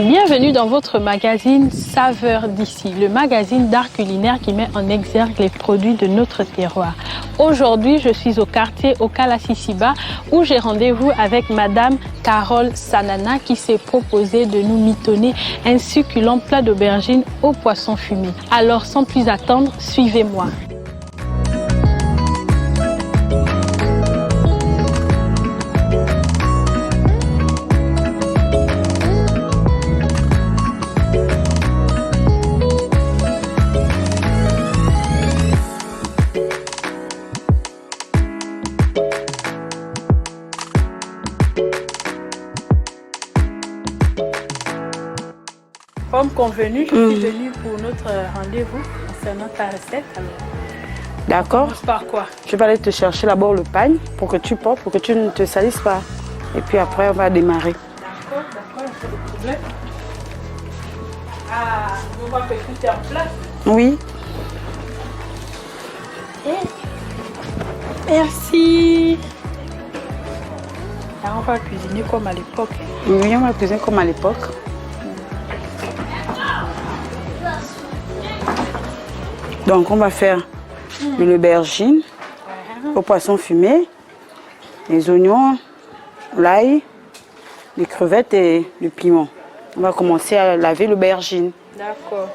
Bienvenue dans votre magazine Saveurs d'ici, le magazine d'art culinaire qui met en exergue les produits de notre terroir. Aujourd'hui, je suis au quartier Okala Sisiba où j'ai rendez-vous avec Madame Carole Sanana qui s'est proposée de nous mitonner un succulent plat d'aubergines au poisson fumé. Alors sans plus attendre, suivez-moi. Comme convenu, je suis venue pour notre rendez-vous concernant ta recette. D'accord. Commence par quoi? Je vais aller te chercher d'abord le pagne pour que tu portes, pour que tu ne te salisses pas. Et puis après, on va démarrer. D'accord, pas de problème. Ah, je vois que tout est en place. Oui. Merci. Alors, on va cuisiner comme à l'époque. Oui, on va cuisiner comme à l'époque. Donc, on va faire de l'aubergine au poisson fumé, les oignons, l'ail, les crevettes et le piment. On va commencer à laver l'aubergine. D'accord.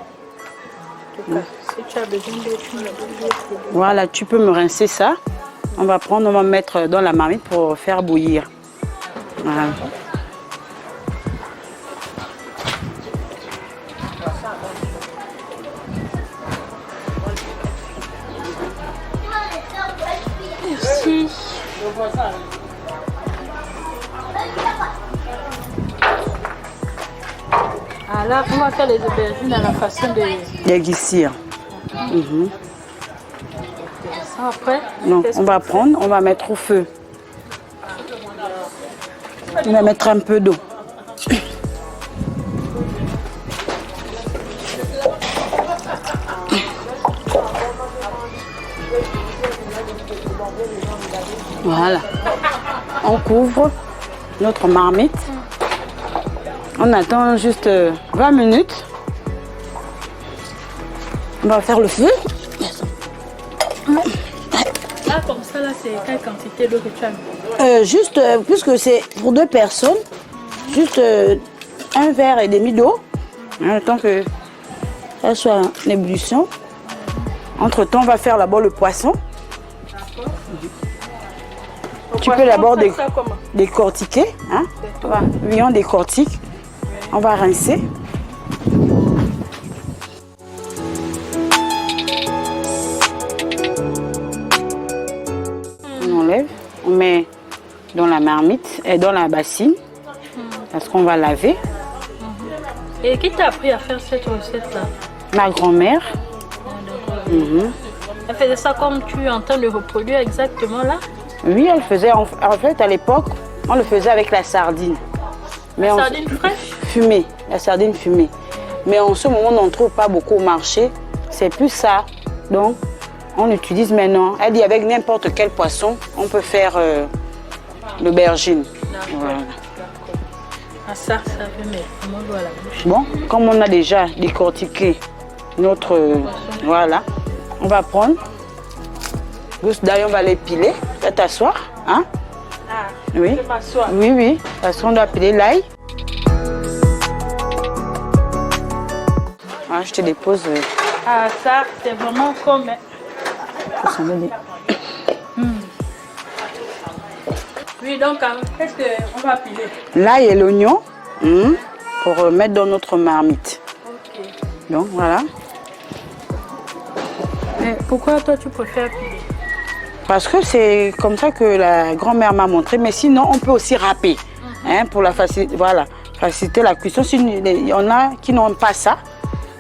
En tout cas, si tu as besoin d'eau, tu me donnes. Voilà, tu peux me rincer ça. On va mettre dans la marmite pour faire bouillir. Voilà. Merci. Ah là, on va faire les aubergines à la façon de... D'éguissir. Après, Donc, on va prendre, on va mettre au feu. On va mettre un peu d'eau. Voilà. On couvre notre marmite. On attend juste 20 minutes. On va faire le feu. là, comme ça, là, c'est quelle quantité d'eau que tu as mis? Juste, puisque c'est pour 2 personnes, juste 1,5 verre d'eau. Le temps que ça soit en ébullition. Entre-temps, on va faire d'abord le poisson. Tu peux d'abord décortiquer. Hein? Oui, on décortique. On va rincer. On enlève, on met dans la marmite et dans la bassine parce qu'on va laver. Et qui t'a appris à faire cette recette-là? Ma grand-mère. Elle faisait ça comme tu es en train de reproduire exactement là? Oui, elle faisait, en fait, à l'époque, on le faisait avec la sardine. Mais La sardine fraîche? Fumée, la sardine fumée. Mais en ce moment, on n'en trouve pas beaucoup au marché. C'est plus ça. Donc, on utilise maintenant. Elle dit avec n'importe quel poisson, on peut faire l'aubergine. Voilà. Ah, ça fait mes mots à la bouche. Bon, comme on a déjà décortiqué notre... voilà, on va prendre. D'ailleurs, on va l'épiler. Tu vas t'asseoir. Hein? Ah, oui. je peux m'asseoir. Oui, oui. Parce qu'on doit piler l'ail. Voilà, je te dépose. Ah, ça, c'est vraiment comme... Oui, donc, qu'est-ce qu'on va piler? L'ail et l'oignon pour mettre dans notre marmite. Ok. Donc, voilà. Mais pourquoi toi, tu préfères piler? Parce que c'est comme ça que la grand-mère m'a montré. Mais sinon, on peut aussi râper. Pour la faciliter la cuisson. S'il y en a qui n'ont pas ça,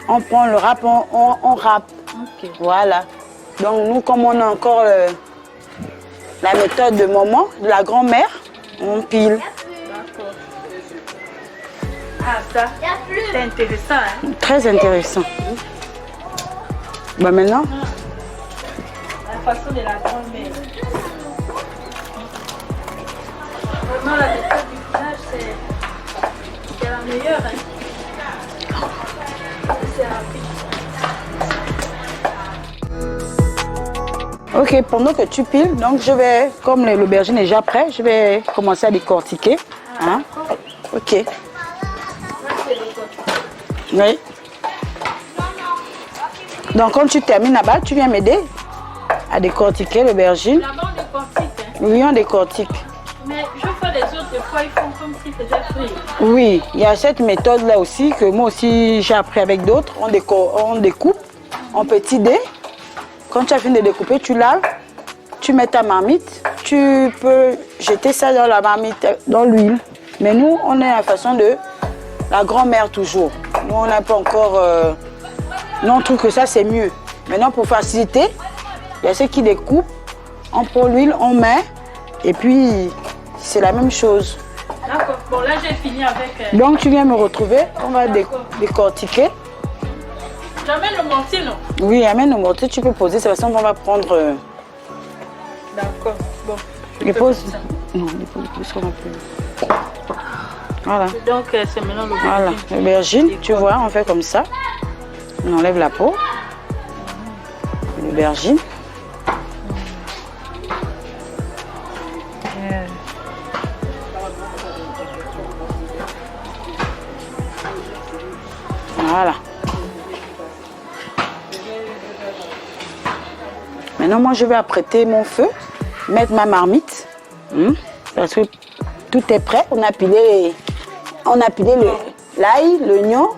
on prend le râpe, on râpe. Ok. Voilà. Donc, nous, comme on a encore la méthode de maman, de la grand-mère, on pile. D'accord. Ah, ça, c'est intéressant, hein? Très intéressant. Bah maintenant, La façon de la grand-mère. Vraiment, la méthode du village, c'est la meilleure, hein? Ok, pendant que tu piles, donc je vais, comme l'aubergine est déjà prêt, je vais commencer à décortiquer. Hein? Ok. Oui. Donc quand tu termines là-bas, tu viens m'aider à décortiquer l'aubergine. Là-bas on décortique. Hein? Oui, on décortique. Mais je fais les autres, des fois ils font comme s'ils faisaient frire. Oui, il y a cette méthode-là aussi que moi aussi j'ai appris avec d'autres. On découpe en petits dés. Quand tu as fini de découper, tu laves, tu mets ta marmite. Tu peux jeter ça dans la marmite, dans l'huile. Mais nous, on est à la façon de la grand-mère toujours. Nous, on n'a pas encore... nous, on trouve que ça, c'est mieux. Maintenant, pour faciliter, il y a ceux qui découpent. On prend l'huile, on met. Et puis, c'est la même chose. D'accord. Bon, là, j'ai fini avec... Donc, tu viens me retrouver. On va décortiquer. J'amène le mortier, non? Oui, amène le mortier. Tu peux poser. C'est la façon qu'on va prendre... D'accord. Bon. Dépose. Non, dépose qu'on a plus. Voilà. Donc, c'est maintenant l'aubergine. Voilà. L'aubergine, tu vois, on fait comme ça. On enlève la peau. L'aubergine. Voilà. Maintenant, moi, je vais apprêter mon feu, mettre ma marmite. Parce que tout est prêt. On a pilé l'ail, l'oignon.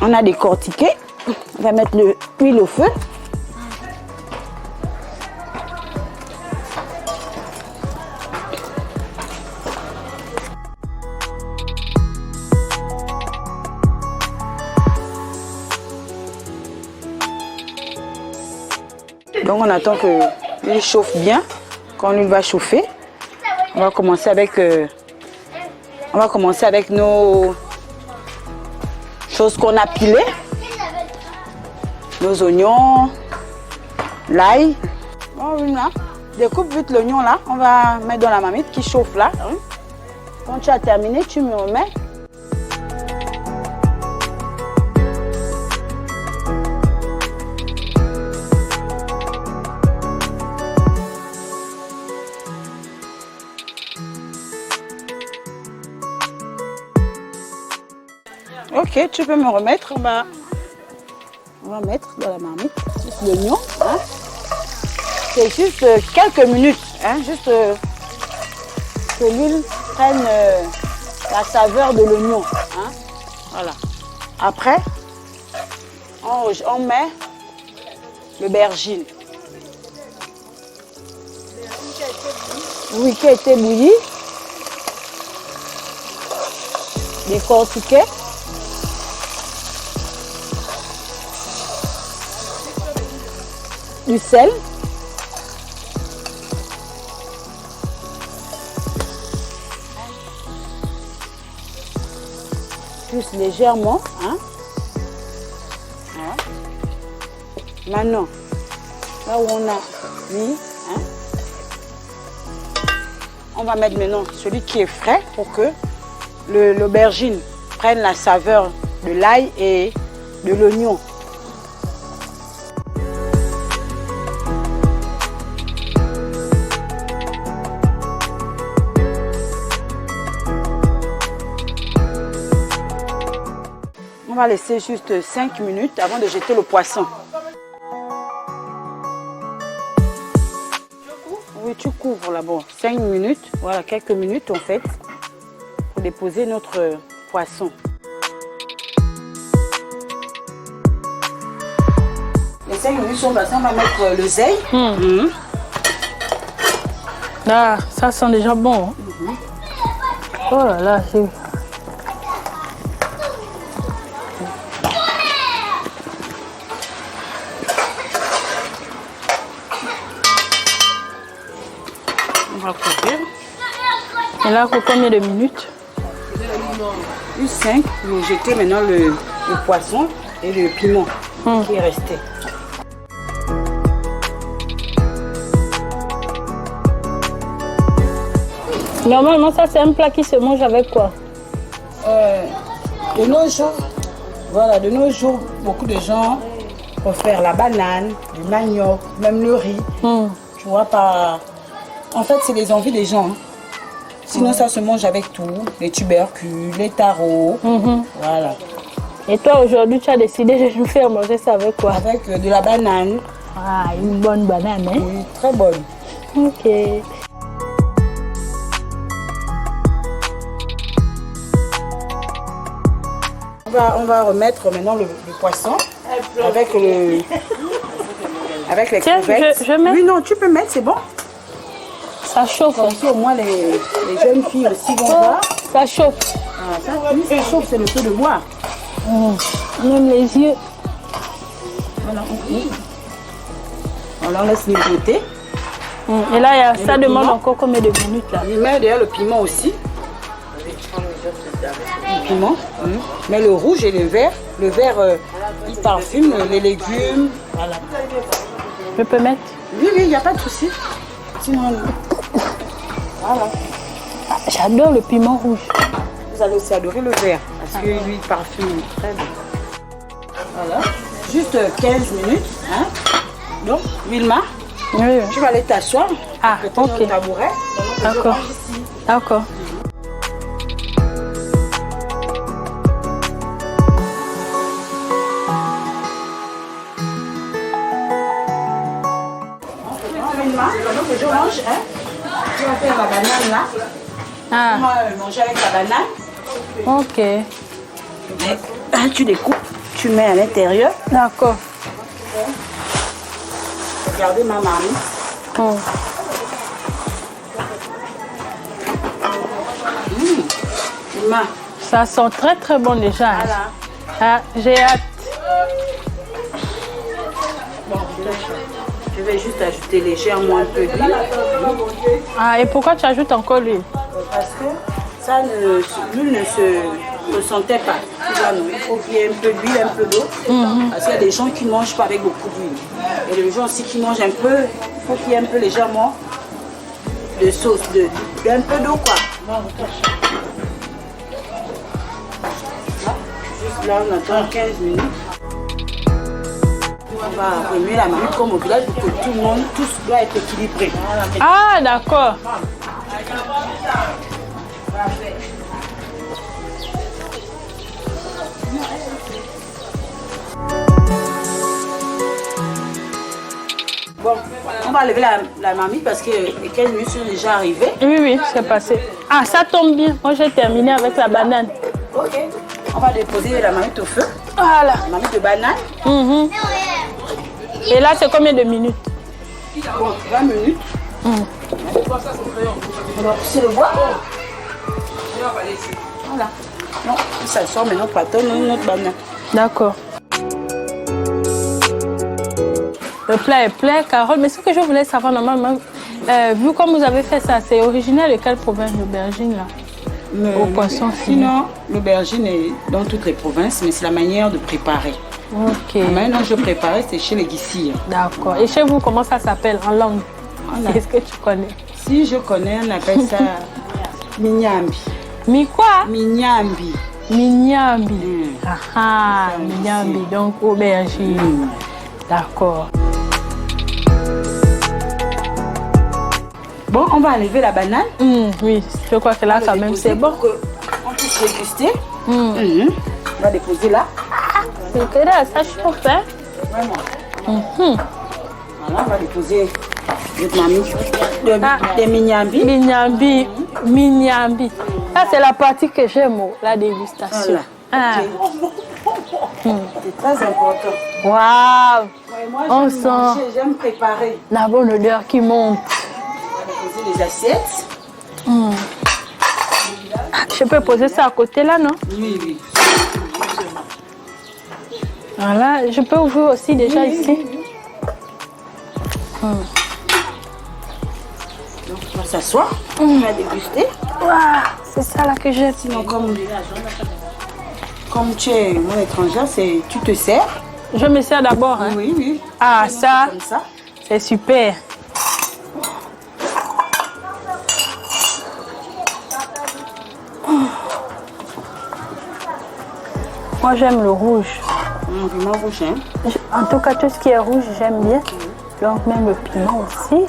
On a décortiqué. On va mettre l'huile au feu. Donc on attend que l'huile chauffe bien. Quand l'huile va chauffer, on va commencer avec nos choses qu'on a pilées. Nos oignons, l'ail. Bon, là, découpe vite l'oignon là. On va mettre dans la marmite qui chauffe là. Quand tu as terminé, tu me remets. Ok, tu peux me remettre. On va mettre dans la marmite juste l'oignon. Hein. C'est juste quelques minutes. Hein, juste que l'huile prenne la saveur de l'oignon. Hein. Voilà. Après, on met l'aubergine. Oui, qui a été bouillie. Décortiquée. Du sel. Juste légèrement. Hein. Voilà. Maintenant, là où on a mis, hein, on va mettre maintenant celui qui est frais pour que l'aubergine prenne la saveur de l'ail et de l'oignon. On va laisser juste 5 minutes avant de jeter le poisson. Oui, tu couvres là-bas. 5 minutes, voilà, quelques minutes en fait, pour déposer notre poisson. Les 5 minutes sont passées, on va mettre l'oseille. Ah, ça sent déjà bon. Hein. Oh là là, c'est... On va couvrir. Et là, pour combien de minutes? 5. Nous jeter maintenant le poisson et le piment qui est resté. Normalement, ça c'est un plat qui se mange avec quoi? De nos jours, Voilà, de nos jours, beaucoup de gens préfèrent la banane, le manioc, même le riz. Tu vois, pas... En fait, c'est les envies des gens. Hein. Sinon, ça se mange avec tout. Les tubercules, les tarots. Voilà. Et toi, aujourd'hui, tu as décidé de nous faire manger ça avec quoi? Avec de la banane. Ah, une bonne banane, hein? Oui, très bonne. Ok. On va remettre maintenant le poisson avec les Tiens, crevettes. je mets. Oui, non, tu peux mettre, c'est bon. Ça chauffe. Comme ça, au moins, les jeunes filles aussi vont voir. Ça chauffe. Ah, ça, oui, ça chauffe, c'est le feu de bois. Même les yeux. Voilà, on laisse mijoter. Et là, ça le demande piment. encore combien de minutes là? On met d'ailleurs le piment aussi. Le piment. Mais le rouge et le vert. Le vert, il parfume les légumes. Voilà. Je peux mettre? Oui, oui, il n'y a pas de souci. Sinon, voilà. Ah, j'adore le piment rouge. Vous allez aussi adorer le vert parce que lui, il parfume très bien. Voilà. Juste 15 minutes. Hein. Donc, Wilma, Oui. tu vas aller t'asseoir. Ah, Peut-être ok. au tabouret. D'accord. D'accord. Wilma, pendant que je mange, hein, tu vas faire la banane là. Ah, On va manger avec la banane. ok. Tu découpes, tu mets à l'intérieur. D'accord. Regardez ma mamie. Wilma, Ça sent très très bon déjà. Hein. voilà. Ah, j'ai hâte. Bon, je vais juste ajouter légèrement un peu d'huile. Ah, et pourquoi tu ajoutes encore l'huile? Parce que ça l'huile ne se ressentait pas. Tu vois, non, il faut qu'il y ait un peu d'huile, un peu d'eau. Parce qu'il y a des gens qui ne mangent pas avec beaucoup d'huile. Et les gens aussi qui mangent un peu, il faut qu'il y ait un peu légèrement de sauce, un peu d'eau quoi. Juste là, on attend 15 minutes. On va remuer la marmite comme au village pour que tout le monde, tout doit être équilibré. Ah, d'accord. Bon, on va lever la marmite parce que les 15 minutes sont déjà arrivées. Oui, oui, c'est passé. Ah, ça tombe bien. Moi, j'ai terminé avec la banane. Ok, on va déposer la marmite au feu. Voilà. La marmite de banane. Et là, c'est combien de minutes? Bon, 20 minutes. On va pousser le bois. Voilà. Non, ça sort maintenant, pâtonne notre banane. D'accord. Le plat est plein, Carole. Mais ce que je voulais savoir, normalement, vu comme vous avez fait ça, c'est originaire de quelle province l'aubergine là? Au poisson fini. Sinon, l'aubergine est dans toutes les provinces, mais c'est la manière de préparer. Ok. La manière dont je préparais, c'est chez les Guissiers. D'accord. Et chez vous, comment ça s'appelle en langue? Voilà. Qu'est-ce que tu connais? Si je connais, on appelle ça minyambi. Mi quoi? Minyambi. Minyambi. Ah, minyambi, donc aubergine. D'accord. Bon, on va enlever la banane. Oui, je crois que là, quand même, c'est bon. Pour qu'on puisse déguster. On va déposer là. C'est que là, ça chauffe, hein? Vraiment. Voilà, on va déposer notre marmite de minyambi. Minyambi, minyambi. Ça, c'est la partie que j'aime, la dégustation. Voilà. C'est très important. Waouh! Ouais, moi, On j'aime sent manger, j'aime préparer. la bonne odeur qui monte. On va déposer les assiettes. Je peux poser ça à côté là, non? Oui, oui. Voilà, je peux ouvrir aussi déjà ici. Donc, on va s'asseoir. On va déguster. Waouh, c'est ça là que j'aime. Sinon, comme tu es mon étrangère, tu te sers. Je me sers d'abord. Hein? Oui, oui. Ah, ça, Comme ça. c'est super. Moi, j'aime le rouge. Piment rouge, hein? En tout cas, tout ce qui est rouge, j'aime bien. Donc, même le piment aussi.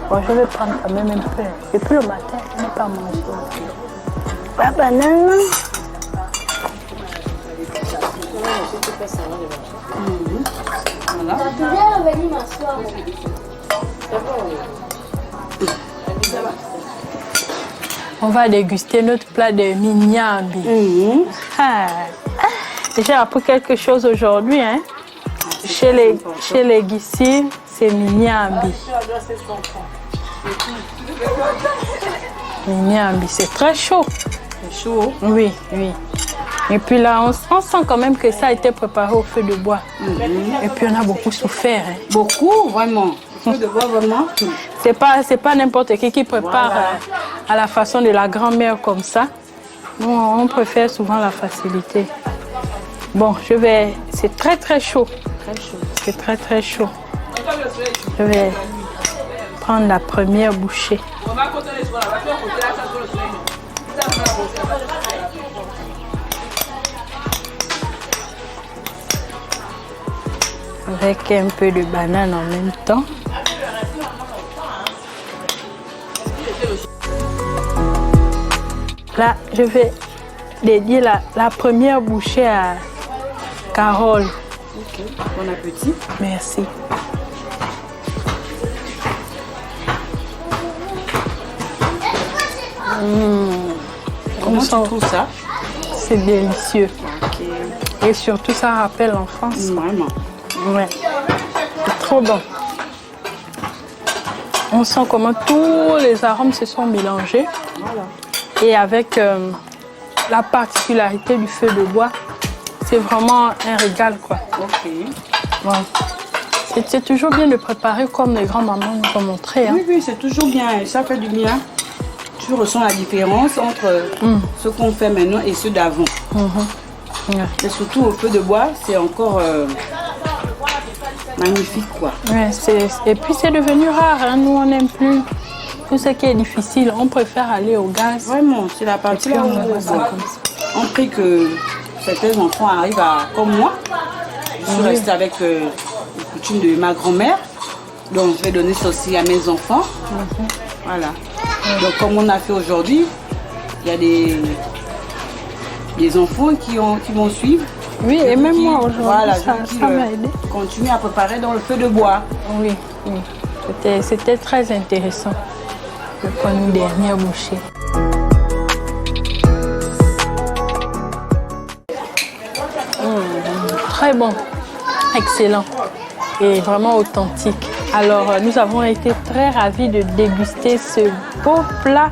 Bon, je vais prendre quand même un peu. Et puis le matin, je n'ai pas mangé. La banane. Voilà. On va déguster notre plat de mignambi. J'ai appris quelque chose aujourd'hui. Hein? Chez les Guissi, c'est mignambi. Mignambi, c'est très chaud. C'est chaud. Oui, oui. Et puis là, on sent quand même que ça a été préparé au feu de bois. Et puis on a beaucoup souffert. Hein. Beaucoup, vraiment. Le feu de bois, vraiment. C'est pas n'importe qui prépare voilà. À la façon de la grand-mère comme ça. Nous, on préfère souvent la facilité. Bon, c'est très très chaud. Très chaud. C'est très très chaud. Je vais prendre la première bouchée. Avec un peu de banane en même temps. Là, je vais dédier la première bouchée à Carole. Ok, bon appétit. Merci. Comment tu trouves ça? C'est délicieux. Okay. Et surtout, ça rappelle l'enfance. Vraiment. Ouais. C'est trop bon. On sent comment tous les arômes se sont mélangés. Voilà. Et avec la particularité du feu de bois, c'est vraiment un régal, quoi. Ok. Ouais. C'est toujours bien de préparer comme les grands-mamans nous ont montré. Hein. Oui, oui, c'est toujours bien. Ça fait du bien. Tu ressens la différence entre ce qu'on fait maintenant et ceux d'avant. Ouais. Et surtout au feu de bois, c'est encore magnifique, quoi. Ouais, et puis c'est devenu rare. Hein. Nous, on n'aime plus tout ce qui est difficile. On préfère aller au gaz. Vraiment, c'est la partie là où on prie que certains enfants arrivent à, comme moi. Je suis restée avec les coutumes de ma grand-mère. Donc, je vais donner ça aussi à mes enfants. Voilà. Donc, comme on a fait aujourd'hui, il y a des enfants qui vont suivre. Oui, et même moi aujourd'hui, voilà, ça m'a aidé. Continue à préparer dans le feu de bois. Oui, oui. C'était très intéressant de prendre une dernière bouchée. Très bon, excellent et vraiment authentique. Alors, nous avons été très ravis de déguster ce beau plat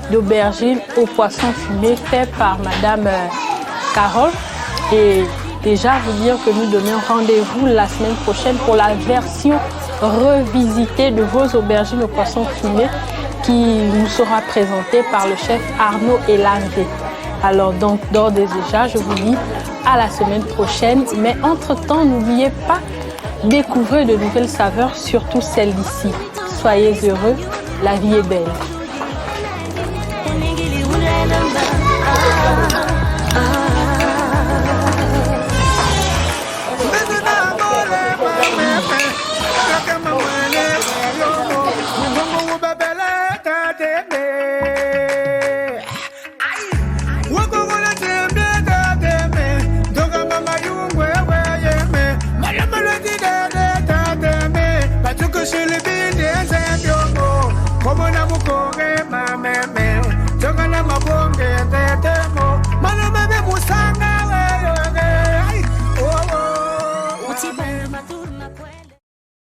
d'aubergine au poisson fumé fait par Madame Carole. Et déjà, vous dire que nous donnons rendez-vous la semaine prochaine pour la version revisitée de vos aubergines au poisson fumé qui nous sera présentée par le chef Arnaud Elandé. Alors donc, d'ores et déjà, je vous dis à la semaine prochaine. Mais entre-temps, n'oubliez pas, découvrez de nouvelles saveurs, surtout celles d'ici. Soyez heureux, la vie est belle.